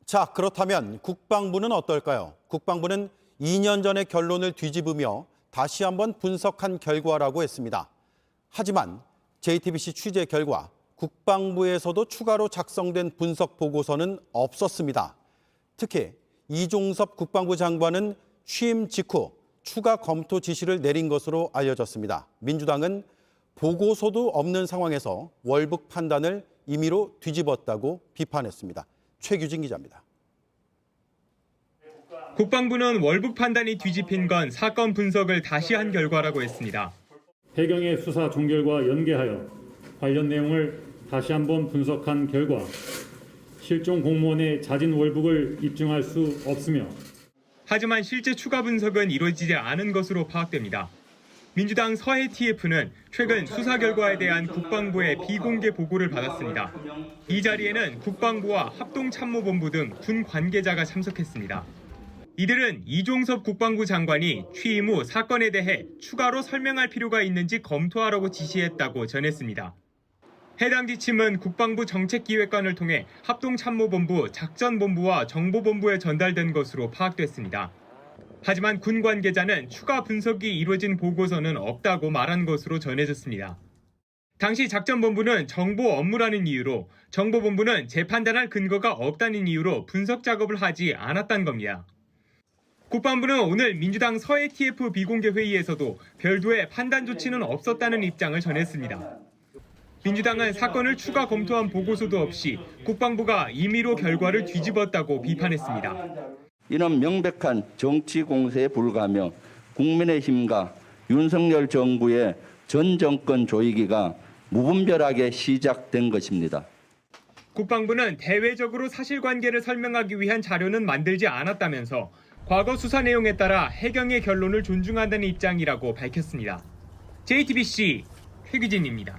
자, 그렇다면 국방부는 어떨까요? 국방부는 2년 전의 결론을 뒤집으며 다시 한번 분석한 결과라고 했습니다. 하지만 JTBC 취재 결과 국방부에서도 추가로 작성된 분석 보고서는 없었습니다. 특히 이종섭 국방부 장관은 취임 직후 추가 검토 지시를 내린 것으로 알려졌습니다. 민주당은 보고서도 없는 상황에서 월북 판단을 임의로 뒤집었다고 비판했습니다. 최규진 기자입니다. 국방부는 월북 판단이 뒤집힌 건 사건 분석을 다시 한 결과라고 했습니다. 해경의 수사 종결과 연계하여 관련 내용을 다시 한번 분석한 결과 실종 공무원의 자진 월북을 입증할 수 없으며 하지만 실제 추가 분석은 이루어지지 않은 것으로 파악됩니다. 민주당 서해 TF는 최근 수사 결과에 대한 국방부의 비공개 보고를 받았습니다. 이 자리에는 국방부와 합동참모본부 등 군 관계자가 참석했습니다. 이들은 이종섭 국방부 장관이 취임 후 사건에 대해 추가로 설명할 필요가 있는지 검토하라고 지시했다고 전했습니다. 해당 지침은 국방부 정책기획관을 통해 합동참모본부, 작전본부와 정보본부에 전달된 것으로 파악됐습니다. 하지만 군 관계자는 추가 분석이 이루어진 보고서는 없다고 말한 것으로 전해졌습니다. 당시 작전본부는 정보 업무라는 이유로, 정보본부는 재판단할 근거가 없다는 이유로 분석 작업을 하지 않았다는 겁니다. 국방부는 오늘 민주당 서해 TF 비공개 회의에서도 별도의 판단 조치는 없었다는 입장을 전했습니다. 민주당은 사건을 추가 검토한 보고서도 없이 국방부가 임의로 결과를 뒤집었다고 비판했습니다. 이는 명백한 정치 공세에 불과하며 국민의힘과 윤석열 정부의 전 정권 조이기가 무분별하게 시작된 것입니다. 국방부는 대외적으로 사실관계를 설명하기 위한 자료는 만들지 않았다면서 과거 수사 내용에 따라 해경의 결론을 존중한다는 입장이라고 밝혔습니다. JTBC 최규진입니다.